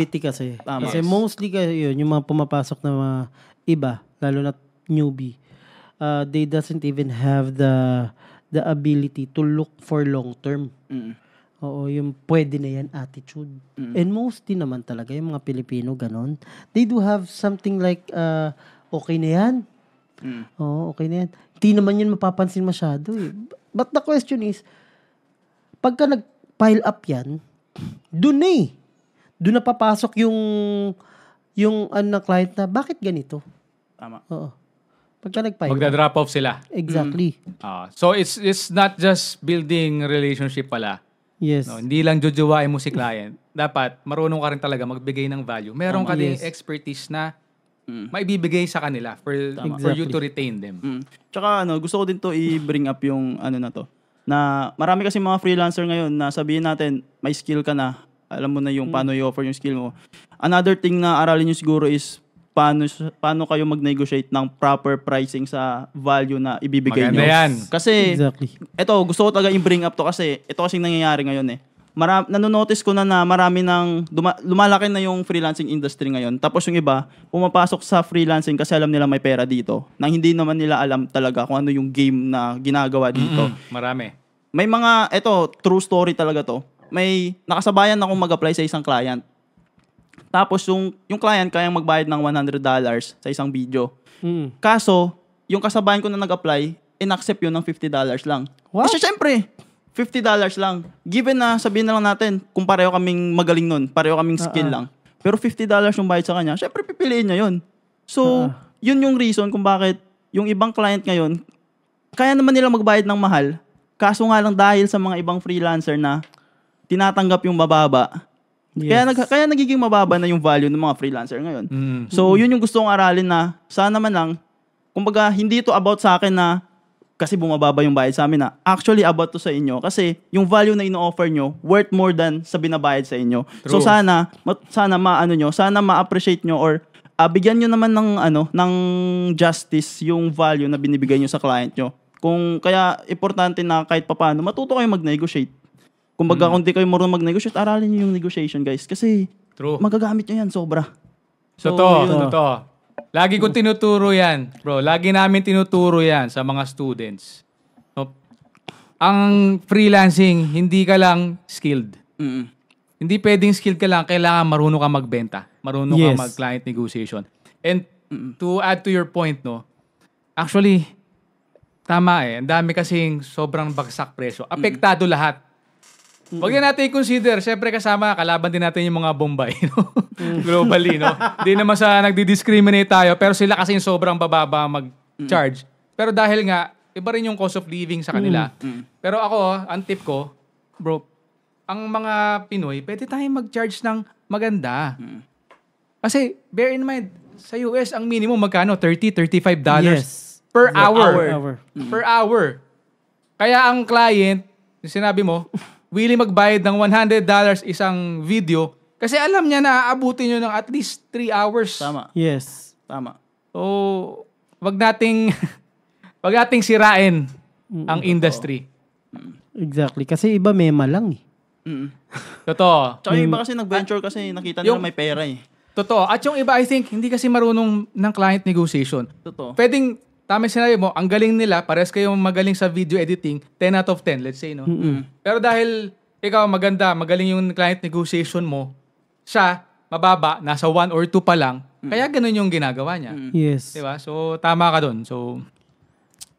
naivety kasi. Tama. Kasi mostly kayo yung mga pumapasok na mga iba, lalo na newbie, they doesn't even have the ability to look for long term. Oo, yung pwede na yan attitude. And mostly naman talaga, yung mga Pilipino, ganon. They do have something like, okay na yan. Oo, okay na yan. Hindi naman yan mapapansin masyado eh. But the question is, pagka nag-pile up yan, dun eh. Dun na papasok yung client na, bakit ganito? Tama. Oo. Pagka nag-pile up. Magda-drop off sila. Exactly. So it's not just building relationship pala. Yes. No, hindi lang jojowain mo si client. Dapat marunong ka rin talaga magbigay ng value. Meron ka ding expertise na maibibigay sa kanila for you to retain them. Tsaka gusto ko din to i-bring up yung na to. Na marami kasi mga freelancer ngayon na sabihin natin, may skill ka na. Alam mo na yung paano i-offer yung skill mo. Another thing na aralin nyo siguro is paano kayo mag-negotiate ng proper pricing sa value na ibibigay nyo. Maganda yan. Kasi, Exactly. ito, gusto ko talaga i-bring up to kasi ito kasing nangyayari ngayon eh. Nanonotice ko na marami nang lumalaki na yung freelancing industry ngayon. Tapos yung iba, pumapasok sa freelancing kasi alam nila may pera dito. Nang hindi naman nila alam talaga kung ano yung game na ginagawa dito. Marami. May mga, true story talaga to. May nakasabayan akong mag-apply sa isang client. Tapos yung client kayang magbayad ng $100 sa isang video. Kaso, yung kasabayan ko na nag-apply, in-accept yun ng $50 lang. What? Kasi syempre, $50 lang. Given na, sabihin na lang natin, kung pareho kaming magaling nun, pareho kaming skill lang. Pero $50 yung bayad sa kanya, syempre pipiliin niya yun. So, yun yung reason kung bakit yung ibang client ngayon, kaya naman nila magbayad ng mahal, kaso nga lang dahil sa mga ibang freelancer na tinatanggap yung mababa. Yes. Kaya nagiging mababa na yung value ng mga freelancer ngayon. So, yun yung gusto kong aralin na sana man lang, kumbaga, hindi ito about sa akin na kasi bumababa yung bayad sa amin na actually about to sa inyo kasi yung value na ino-offer nyo worth more than sa binabayad sa inyo. True. So sana ma-appreciate nyo or bigyan nyo naman ng justice yung value na binibigay nyo sa client nyo. Kung kaya importante na kahit papaano matuto kayo mag-negotiate. Kumbaga kung di kayo marunong mag-negotiate, aralin nyo yung negotiation, guys, kasi magagamit nyo yan sobra. So, Totoo. Lagi kong tinuturo yan, bro. Lagi namin tinuturo yan sa mga students. No? Ang freelancing, hindi ka lang skilled. Hindi pwedeng skilled ka lang. Kailangan marunong ka magbenta. Marunong ka mag-client negotiation. And to add to your point, no, actually, tama eh. Ang dami kasing sobrang bagsak presyo. Apektado lahat. Huwag na natin i-consider. Siyempre kasama, kalaban din natin yung mga Bombay, no? Globally, no? Hindi naman sa nagdi-discriminate tayo, pero sila kasi yung sobrang bababa mag-charge. Pero dahil nga, iba rin yung cost of living sa kanila. Pero ako, ang tip ko, bro, ang mga Pinoy, pwede tayong mag-charge ng maganda. Kasi, bear in mind, sa US, ang minimum magkano? $30-$35 per hour. Per hour. Kaya ang client, sinabi mo, willing magbayad ng $100 isang video kasi alam niya na aabutin nyo ng at least 3 hours. Tama. Yes. Tama. So, wag nating sirain ang industry. Exactly. Kasi iba mema lang eh. Totoo. Tsaka yung iba kasi nag-venture kasi nakita nila may pera eh. Totoo. At yung iba, I think, hindi kasi marunong ng client negotiation. Totoo. Pwedeng, tama sinabi mo, ang galing nila, pares kayong magaling sa video editing, 10 out of 10, let's say, no? Pero dahil ikaw magaling yung client negotiation mo, siya, mababa, nasa 1 or 2 pa lang, kaya ganun yung ginagawa niya. Yes. Diba? So, tama ka dun. So,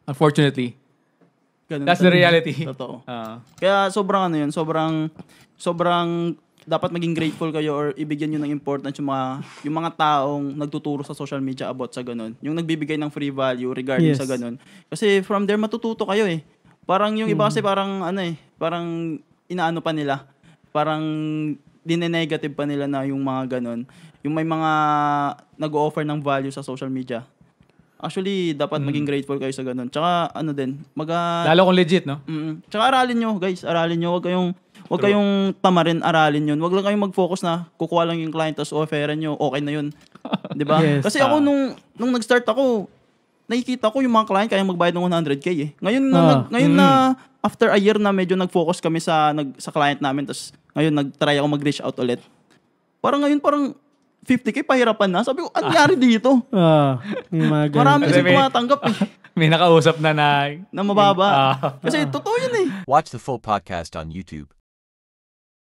unfortunately, Ganun that's the reality. Totoo. Kaya sobrang sobrang dapat maging grateful kayo or ibigyan nyo ng importance yung mga taong nagtuturo sa social media about sa ganun. Yung nagbibigay ng free value regarding sa ganun. Kasi from there matututo kayo eh. Parang yung iba kasi parang parang inaano pa nila. Parang dine-negative pa nila na yung mga ganun. Yung may mga nag-o-offer ng value sa social media. Actually, dapat maging grateful kayo sa ganun. Tsaka lalo kung legit, no? Tsaka aralin nyo, guys. Aralin nyo. Huwag kayong tamarin, aralin yun. Huwag lang kayong mag-focus na kukuha lang yung client tapos offeran nyo, okay na yun. Diba? Yes. Kasi ako nung nag-start ako, nakikita ko yung mga client kaya magbayad ng 100K eh. Ngayon na after a year na medyo nag-focus kami sa client namin tapos ngayon nag-try ako mag-reach out ulit. Parang ngayon, parang 50K pahirapan na. Sabi ko, ano nangyari dito? May mga ganun. Marami kasi Kasi may- tumatanggap eh. May nakausap na Na mababa. Kasi totoo yun eh. Watch the full podcast on YouTube.